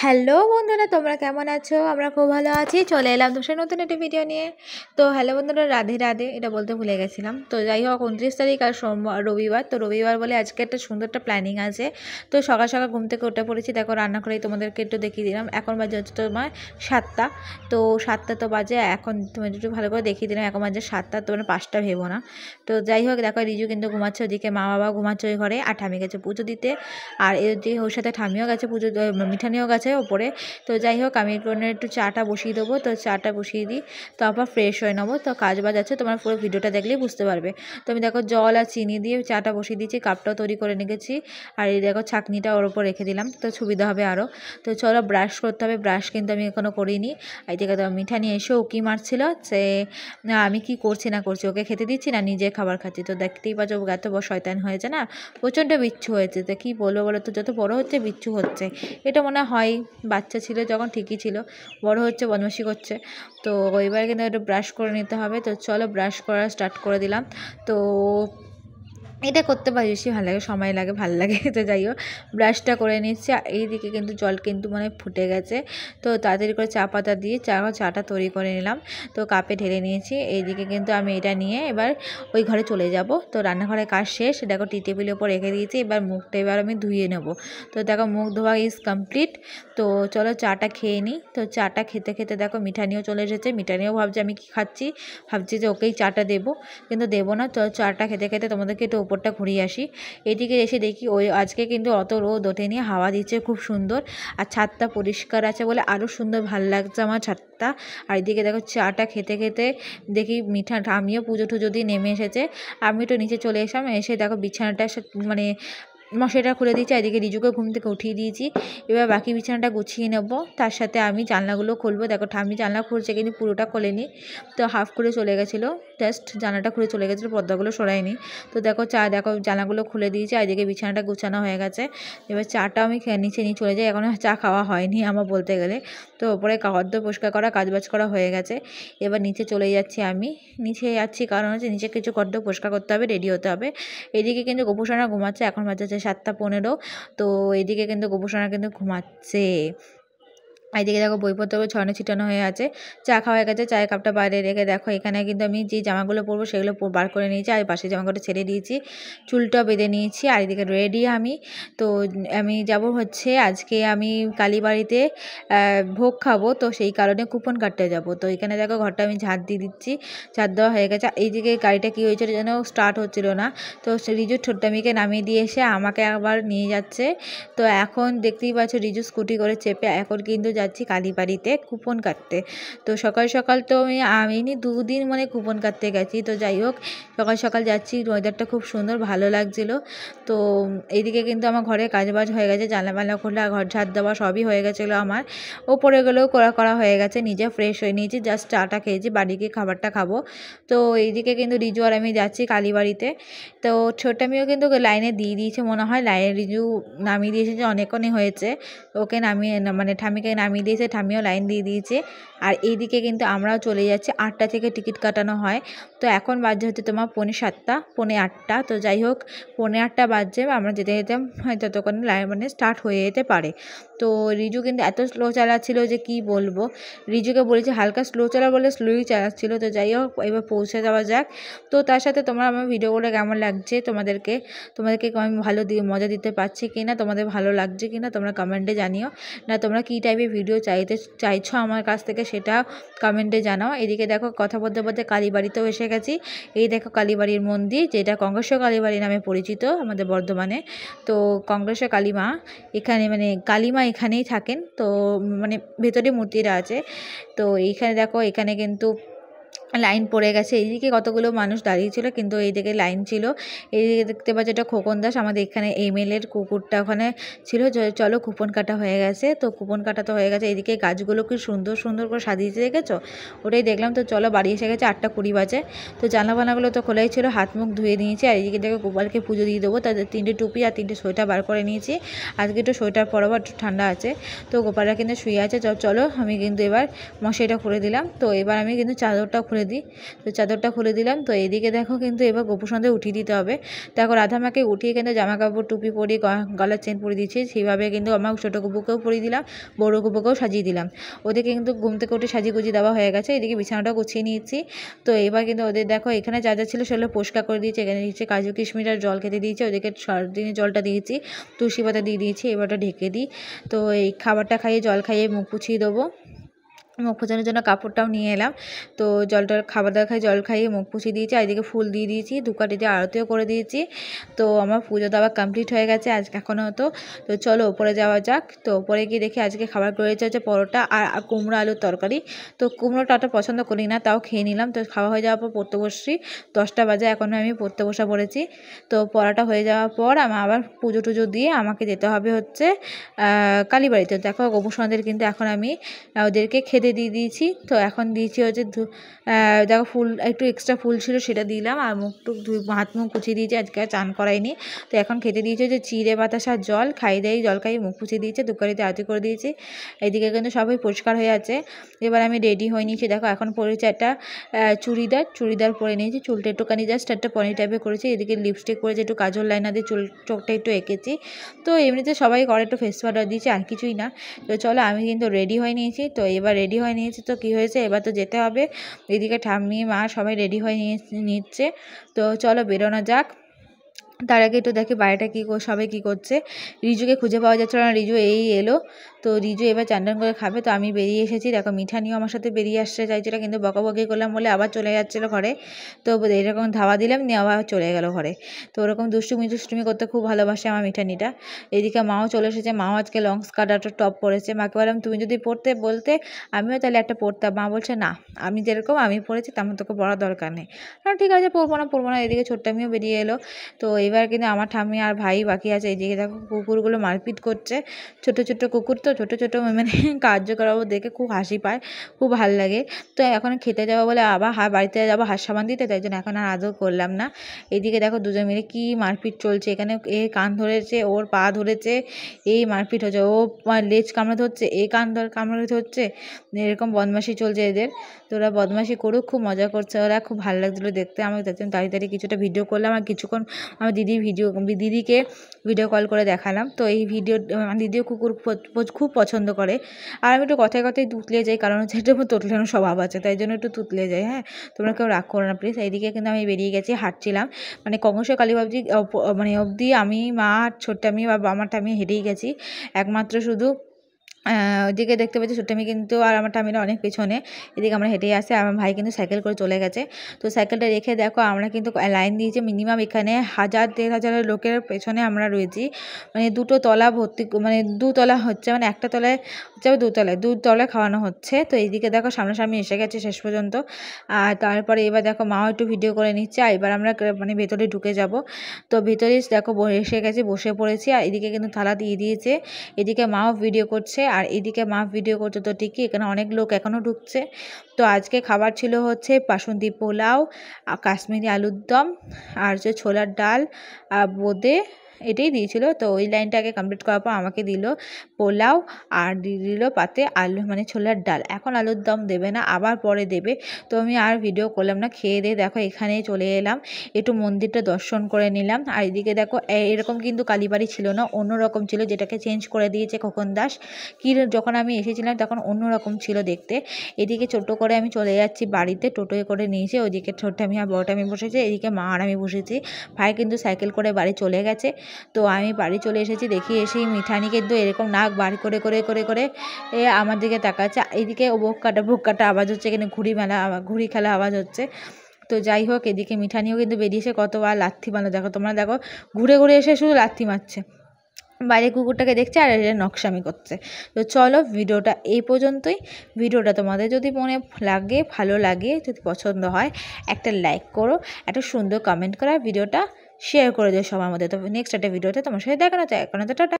Hello বন্ধুরা, তোমরা কেমন আছো? আমরা খুব ভালো আছি। চলে এলাম তোমার নতুন একটি ভিডিও নিয়ে। তো হ্যালো বন্ধুরা, রাধে রাধে, এটা বলতে ভুলে গেছিলাম। তো যাই হোক, 29 তারিখ আর সোমবার রবিবার, তো রবিবার বলে আজকে একটা সুন্দর একটা প্ল্যানিং আছে। তো সকাল সকাল ঘুম থেকে উঠে পড়েছি, দেখো রান্না করেই তোমাদেরকে একটু দেখিয়ে দিলাম। এখন বাজে হচ্ছে তোমার 7টা। তো 7টা তো বাজে, এখন তুমি একটু ভালো করে দেখিয়ে দিলাম। এখন বাজে 7টা, তোমরা 5টা ভেবো না। তো যাই হোক, দেখো রিজু কিন্তু ঘুমাচ্ছে, ওদিকে মা বাবা ঘুমাচ্ছে ওই ঘরে, আর ঠামি গেছে পুজো দিতে। আর এদিকে ওর সাথে ঠামিও গেছে পুজো, মিঠানিও গেছে ওপরে। তো যাই হোক, আমি একটু চাটা বসিয়ে দেবো। তো চাটা বসিয়ে দিই, তারপর ফ্রেশ হয়ে নেবো। তো কাজ বাজ আছে, তোমার পুরো ভিডিওটা দেখলেই বুঝতে পারবে। তো আমি দেখো জল আর চিনি দিয়ে চাটা বসিয়ে দিয়েছি, কাপটাও তৈরি করে নিয়েছি। আর এই দেখো ছাঁকনিটা ওর ওপর রেখে দিলাম, তো সুবিধা হবে আরও। তো চলো ব্রাশ করতে হবে, ব্রাশ কিন্তু আমি এখনও করিনি। এই দিকে তো মিঠানি এসে ও কী মারছিল সে, না আমি কি করছি না করছি, ওকে খেতে দিচ্ছি না নিজে খাবার খাচ্ছি। তো দেখতেই পাচ্ছ এত বড় শয়তান হয়েছে না, প্রচণ্ড বিচ্ছু হয়েছে। তো কী বলবো বলো তো, যত বড় হচ্ছে বিচ্ছু হচ্ছে। এটা মনে হয় বাচ্চা ছিল যখন ঠিকই ছিল, বড় হচ্ছে বদমাশি করছে। তো এবার কিন্তু একটু ব্রাশ করে নিতে হবে। তো চলো ব্রাশ করা স্টার্ট করে দিলাম। তো এটা করতে বেশি ভালো লাগে, সময় লাগে, ভালো লাগে। তো যাই হোক, ব্রাশটা করে নিচ্ছি। আর এইদিকে কিন্তু জল কিন্তু মানে ফুটে গেছে। তো তাড়াতাড়ি করে চা পাতা দিয়ে চাটা তৈরি করে নিলাম। তো কাপে ঢেলে নিয়েছি। এইদিকে কিন্তু আমি এটা নিয়ে এবার ওই ঘরে চলে যাব। তো রান্নাঘরে কাজ শেষ, দেখো টি টেবিলের উপর রেখে দিয়েছি। এবার মুখটা এবার আমি ধুয়ে নেব। তো দেখো মুখ ধোয়া ইজ কমপ্লিট। তো চলো চাটা খেয়ে নিই। তো চাটা খেতে খেতে দেখো মিঠানিও চলে এসেছে। মিঠানিও ভাবছে আমি কি খাচ্ছি, ভাবছি যে ওকেই চাটা দেবো, কিন্তু দেবো না। তো চাটা খেতে খেতে তোমাদেরকে একটু ওপরটা ঘুরিয়ে আসি। এদিকে এসে দেখি ওই আজকে কিন্তু অত রোদ ওঠেনি, হাওয়া দিচ্ছে খুব সুন্দর। আর ছাদটা পরিষ্কার আছে বলে আরও সুন্দর ভালো লাগছে আমার ছাদটা। আর এদিকে দেখো চাটা খেতে খেতে দেখি আমিও পুজো টুজো দিয়ে নেমে এসেছে। আমি একটু নিচে চলে এসলাম, এসে দেখো বিছানাটা মানে মশারিটা খুলে দিয়েছি। এদিকে রিজুকে ঘুম থেকে উঠিয়ে দিয়েছি। এবার বাকি বিছানাটা গুছিয়ে নেব, তার সাথে আমি জানলাগুলো খুলবো। দেখো ঠামি জানলা খুলছে কিন্তু পুরোটা খোলেনি, তো হাফ করে চলে গেছিলো, জাস্ট জানলাটা খুলে চলে গেছিলো, পর্দাগুলো সরাইনি। তো দেখো দেখো জানলাগুলো খুলে দিয়েছি। আর এদিকে বিছানাটা গুছানো হয়ে গেছে। এবার চাটাও আমি নিচে নিয়ে চলে যাই, এখনও চা খাওয়া হয়নি আমার বলতে গেলে। তো ওপরে ঘর পরিষ্কার করা কাজবাজ করা হয়ে গেছে। এবার নিচে চলে যাচ্ছি, আমি নিচে যাচ্ছি কারণ হচ্ছে নিচে কিছু ঘর পরিষ্কার করতে হবে, রেডি হতে হবে। এদিকে কিন্তু গোপুসোনা ঘুমাচ্ছে, এখন বাজছে 7টা 15। তো এইদিকে কিন্তু গোপুসোনা কিন্তু ঘুমাচ্ছে। এইদিকে দেখো বইপত্রগুলো ছড়ানো ছিটানো হয়ে আছে। চা খাওয়া হয়ে গেছে, চায়ের কাপটা বাইরে রেখে দেখো এখানে কিন্তু আমি যে জামাগুলো পরবো সেগুলো বার করে নিয়েছি। আর পাশে জামাগুলো ছেড়ে দিয়েছি, চুলটাও বেঁধে নিয়েছি। আর এদিকে রেডি আমি। তো আমি যাব হচ্ছে আজকে আমি কালীবাড়িতে ভোগ খাবো, তো সেই কারণে কুপন কাটতে যাব। তো এখানে দেখো ঘরটা আমি ঝাড় দিয়ে দিচ্ছি, ঝাড় দেওয়া হয়ে গেছে। এইদিকে গাড়িটা কী হয়েছিল যেন স্টার্ট হচ্ছিল না। তো রিজু ছোট্টামিকে নামিয়ে দিয়ে এসে আমাকে আবার নিয়ে যাচ্ছে। তো এখন দেখতেই পাচ্ছ রিজু স্কুটি করে চেপে এখন কিন্তু যাচ্ছি কালীবাড়িতে কুপন কাটতে। তো সকাল সকাল তো আমি 2 দিন মানে কুপন কাটতে গেছি। তো যাই হোক, সকাল সকাল যাচ্ছি, ওয়েদারটা খুব সুন্দর, ভালো লাগছিলো। তো এইদিকে কিন্তু আমার ঘরে কাজবাজ হয়ে গেছে, জানলা খোলা, ঘর ঝাড় দেওয়া সবই হয়ে গেছিলো আমার। ওপরে গেলেও করা হয়ে গেছে, নিজে ফ্রেশ হয়ে নিয়েছি, জাস্ট চাটা খেয়েছি, বাড়ি গিয়ে খাবারটা খাবো। তো এইদিকে কিন্তু রিজু আর আমি যাচ্ছি কালীবাড়িতে। তো ছোট্টামিও কিন্তু লাইনে দিয়ে দিয়েছে মনে হয়, লাইনে রিজু নামিয়ে দিয়েছে যে অনেকক্ষণই হয়েছে, ওকে নামিয়ে মানে ঠামিকে নামিয়ে দিয়েছে, ঠামিও লাইন দিয়ে দিয়েছে। আর এইদিকে কিন্তু আমরাও চলে যাচ্ছি, 8টা থেকে টিকিট কাটানো হয়। তো এখন বাজে হচ্ছে তোমার 7:45 8:45। তো যাই হোক, 8:45 বাজছে, আমরা যেতে যেতে হয়তো ততক্ষণে লাইন মানে স্টার্ট হয়ে যেতে পারে। তো রিজু কিন্তু এত স্লো চালাচ্ছিল যে কি বলবো, রিজুকে বলেছি হালকা স্লো চালা বলে স্লোই চালাচ্ছিল। তো যাই হোক, এবার পৌঁছে যাওয়া যাক। তো তার সাথে তোমরা আমার ভিডিওগুলো কেমন লাগছে, তোমাদেরকে আমি ভালো দিয়ে মজা দিতে পারছি কি না, তোমাদের ভালো লাগছে কি না তোমরা কমেন্টে জানিও। না তোমরা কী টাইপের ভিডিও চাইছো আমার কাছ থেকে সেটা কমেন্টে জানাও। এদিকে দেখো কথা বলতে বলতে কালীবাড়িতেও এসে গেছি। এই দেখো কালীবাড়ির মন্দির, যেটা কঙ্গেশ্বর কালীবাড়ি নামে পরিচিত আমাদের বর্ধমানে। তো কঙ্গেশ্বর কালীমা এখানে, মানে কালীমা এখানেই থাকেন। তো মানে ভেতরে মূর্তিরা আছে। তো এইখানে দেখো, এখানে কিন্তু লাইন পড়ে গেছে। এইদিকে কতগুলো মানুষ দাঁড়িয়েছিল, কিন্তু এইদিকে লাইন ছিল। এইদিকে দেখতে পাচ্ছি এটা খোকন দাস, আমাদের এখানে এমএলএর কুকুরটা ওখানে ছিল। চলো কুপন কাটা হয়ে গেছে। তো কুপন কাটা তো হয়ে গেছে। এইদিকে গাছগুলো কি সুন্দর সুন্দর করে সাজিয়েছে দেখেছো, ওটাই দেখলাম। তো চলো বাড়ি এসে গেছে, 8:20 বাজে। তো জানাবানাগুলো তো খোলাই ছিল, হাত মুখ ধুয়ে নিয়েছি। আর এইদিকে দেখো গোপালকে পুজো দিয়ে দেবো, তাদের 3টে টুপি আর 3টে সোয়েটার বার করে নিয়েছি। আজকে একটু সোয়েটার পরাবো, একটু ঠান্ডা আছে। তো গোপালরা কিন্তু শুয়ে আছে। চলো আমি কিন্তু এবার মশারিটা খুলে দিলাম। তো এবার আমি কিন্তু চাদরটা খুলে খুলে দিই। তো চাদরটা খুলে দিলাম। তো এদিকে দেখো কিন্তু এবার গোপু সন্ধে উঠিয়ে দিতে হবে। দেখো রাধা মাকে উঠিয়ে কিন্তু জামা কাপড় টুপি পরিয়ে গলার চেন পরিয়ে দিয়েছি। সেইভাবে কিন্তু আমার ছোটো গোপুকেও পরিয়ে দিলাম, বড়ো গোপুকেও সাজিয়ে দিলাম। ওদেরকে কিন্তু ঘুম থেকে উঠে সাজিয়ে গুজিয়ে দেওয়া হয়ে গেছে। এদিকে বিছানাটাও গুছিয়ে নিয়েছি। তো এবার কিন্তু ওদের দেখো এখানে যা যা ছিল সেগুলো পরিষ্কার করে দিয়েছি। এখানে দিয়েছি কাজু কিশমিশ আর জল খেতে দিয়েছি। ওদেরকে সারাদিনে জলটা দিয়েছি, তুলসী পাতা দিয়ে দিয়েছি। এবারটা ঢেকে দিই। তো এই খাবারটা খাইয়ে জল খাইয়ে মুখ পুছিয়ে দেবো। মুখ পোছানোর জন্য কাপড়টাও নিয়ে এলাম। তো খাবার দাবার খাই জল খাইয়ে মুখ পুছিয়ে দিয়েছি। আর এদিকে ফুল দিয়ে দিয়েছি, ধূপকাঠিতে আরতিও করে দিয়েছি। তো আমার পুজো দেওয়া কমপ্লিট হয়ে গেছে আজকে এখনও। তো চলো ওপরে যাওয়া যাক। তো ওপরে গিয়ে দেখি আজকে খাবার রয়েছে হচ্ছে পরোটা আর কুমড়ো আলুর তরকারি। তো কুমড়োটা অত পছন্দ করি না, তাও খেয়ে নিলাম। তো খাওয়া হয়ে যাওয়ার পর পড়তে বসছি। 10টা বাজে এখনও আমি পড়তে বসা পড়েছি। তো পড়াটা হয়ে যাওয়ার পর আমার আবার পুজো টুজো দিয়ে আমাকে যেতে হবে হচ্ছে কালীবাড়িতে। দেখো গোপু সন্ধ্যের কিন্তু এখন আমি ওদেরকে খেতে দিয়ে দিয়েছি। তো এখন দিয়েছি হচ্ছে দেখো ফুল একটু এক্সট্রা ফুল ছিল সেটা দিলাম। আর হাত মুখ পুছিয়ে দিয়েছি, আজকে আর চান করাইনি। তো এখন খেতে দিয়েছি যে চিড়ে বাতাসা জল জল খাইয়ে মুখ পুছিয়ে দিয়েছে, ধূপকাঠিতে আরতি করে দিয়েছি। এইদিকে কিন্তু সবাই পরিষ্কার হয়ে আছে। এবার আমি রেডি হয়ে নিয়েছি। দেখো এখন পরেছি একটা চুড়িদার পরে নিয়েছি। চুলটা একটুখানি জাস্ট একটা পনি টাইপের করেছি। এদিকে লিপস্টিক করেছি, একটু কাজল লাইনার দিয়ে চোখটা একটু এঁকেছি। তো এমনিতে সবাই করে একটু ফেস পাউডার দিয়েছি, আর কিছুই না। তো চলো আমি কিন্তু রেডি হয়ে নিয়েছি। তো এবার রেডি হয়ে নিয়েছি। তো কী হয়েছে, এবার তো যেতে হবে। এদিকে ঠাম্মি মা সবাই রেডি হয়ে নিচ্ছে। তো চলো বেরোনো যাক। তার আগে একটু দেখি বাইরেটা সবাই কী করছে। রিজুকে খুঁজে পাওয়া যাচ্ছিল না, রিজু এই এলো। তো রিজু এবার চান্ডন করে খাবে। তো আমি বেরিয়ে এসেছি। দেখো মিঠা নিয়েও আমার সাথে বেরিয়ে আসতে চাইছিল, কিন্তু বকাবকি করলাম বলে আবার চলে যাচ্ছিলো ঘরে। তো এরকম ধাওয়া দিলাম, নিয়ে আবার চলে গেল ঘরে। তো ওরকম দুষ্টুমি করতে খুব ভালোবাসে আমার মিঠানিটা। এদিকে মাও চলে এসেছে। মাও আজকে লং স্কার্ট একটা টপ পরেছে। মাকে বললাম তুমি যদি পড়তে বলতে আমিও তাহলে একটা পরতাম। মা বলছে না, আমি যেরকম আমি পড়েছি তেমন তোকে পড়ার দরকার নেই। ঠিক আছে পরবো না। এদিকে ছোট্ট আমিও বেরিয়ে এলো। তো এবার কিন্তু আমার ঠাম্মি আর ভাই বাকি আছে। এইদিকে দেখো কুকুরগুলো মারপিট করছে। ছোট কুকুর তো ছোট মানে কার্য করাবো দেখে খুব হাসি পায়, খুব ভালো লাগে। তো এখন খেতে যাবো বলে আবার বাড়িতে যাবো হাঁস সাবান দিতে, তাই জন্য এখন আর আদৌ করলাম না। এইদিকে দেখো দুজন মিলে কি মারপিট চলছে। এখানে এ কান ধরেছে, ওর পা ধরেছে, এই মারপিট হচ্ছে। ও লেজ কামড়াতে হচ্ছে, এই কান কামড়াতে হচ্ছে। এরকম বদমাশি চলছে এদের। তো ওরা বদমাশি করুক, খুব মজা করছে ওরা, খুব ভালো লাগছিলো দেখতে। আমি তাড়াতাড়ি কিছুটা ভিডিও করলাম। আর কিছুক্ষণ আমার দিদিকে ভিডিও কল করে দেখালাম। তো এই দিদিও কুকুর খুব পছন্দ করে। আর আমি একটু কথায় তুতলে যাই, কারণ হচ্ছে একটু তোতলানো স্বভাব আছে, তাই জন্য একটু তুতলে যাই। হ্যাঁ, তোমরা কেউ রাগ করো না প্লিজ। এইদিকে কিন্তু আমি বেরিয়ে গেছি, হাঁটছিলাম। মানে কংসের কালীবাবজি মানে অবধি আমি মা ছোট্ট আমি বা আমারটা আমি হেঁটেই গেছি। একমাত্র শুধু ওইদিকে দেখতে পাচ্ছি ছোট্টামি কিন্তু আর আমার টামিরা অনেক পেছনে। এদিকে আমরা হেঁটেই আসি। আমার ভাই কিন্তু সাইকেল করে চলে গেছে। তো সাইকেলটা রেখে দেখো আমরা কিন্তু লাইন দিয়েছি মিনিমাম এখানে 1000-1500 লোকের পেছনে আমরা রয়েছি। মানে দুটো তলা ভর্তি, মানে দুতলা হচ্ছে, মানে একটা তলায় হচ্ছে দুতলায় খাওয়ানো হচ্ছে। তো এইদিকে দেখো সামনাসামনি এসে গেছে শেষ পর্যন্ত। আর তারপরে এবার দেখো মাও একটু ভিডিও করে নিচ্ছে। আর এবার আমরা মানে ভেতরে ঢুকে যাব। তো ভেতরে দেখো এসে গেছি, বসে পড়েছি। আর এদিকে কিন্তু থালা দিয়ে দিয়েছে। এদিকে মাও ভিডিও করছে, আর এদিকে মা ভিডিও করছে। তো ঠিকই এখানে অনেক লোক এখনও ঢুকছে। তো আজকে খাবার ছিল হচ্ছে বাসন্তী পোলাও, কাশ্মীরি আলুর দম, আর হচ্ছে ছোলার ডাল আর বোঁদে, এটাই দিয়েছিল। তো ওই লাইনটাকে কমপ্লিট করার পর আমাকে দিল পোলাও আর দিয়ে দিল পাতে আলু, মানে ছোলার ডাল। এখন আলুর দম দেবে না, আবার পরে দেবে। তো আমি আর ভিডিও করলাম না, খেয়ে দিয়ে দেখো এখানেই চলে এলাম, একটু মন্দিরটা দর্শন করে নিলাম। আর এদিকে দেখো এরকম কিন্তু কালীবাড়ি ছিল না, অন্যরকম ছিল, যেটাকে চেঞ্জ করে দিয়েছে খোকন দাস। যখন আমি এসেছিলাম তখন অন্যরকম ছিল দেখতে। এদিকে টোটো করে আমি চলে যাচ্ছি বাড়িতে, টোটোয় করে নিয়েছে। ওইদিকে ছোট্ট আমি আর বড়টা আমি বসেছি, এদিকে মা আর আমি বসেছি। ভাই কিন্তু সাইকেল করে বাড়ি চলে গেছে। তো আমি বাড়ি চলে এসেছি। দেখি এসেই মিঠানি কিন্তু এরকম নাক বাড়ি করে আমার দিকে তাকাচ্ছে। এইদিকে বুক কাটা আওয়াজ হচ্ছে, এখানে ঘুড়ি খেলা আওয়াজ হচ্ছে। তো যাই হোক, এদিকে মিঠানিও কিন্তু বেরিয়েছে, কতবার লাথি মারলো দেখো, তোমরা দেখো ঘুরে এসে শুধু লাথি মারছে। বাইরে কুকুরটাকে দেখছে আর এটা নকশামি করছে। তো চলো ভিডিওটা এই পর্যন্তই। ভিডিওটা তোমাদের যদি ভালো লাগে, যদি পছন্দ হয় একটা লাইক করো, একটা সুন্দর কমেন্ট করো, ভিডিওটা শেয়ার করে দিও সবার মধ্যে। তো নেক্সট একটা ভিডিওতে তোমার সাথে দেখানো চাই। এখন তো টাটা।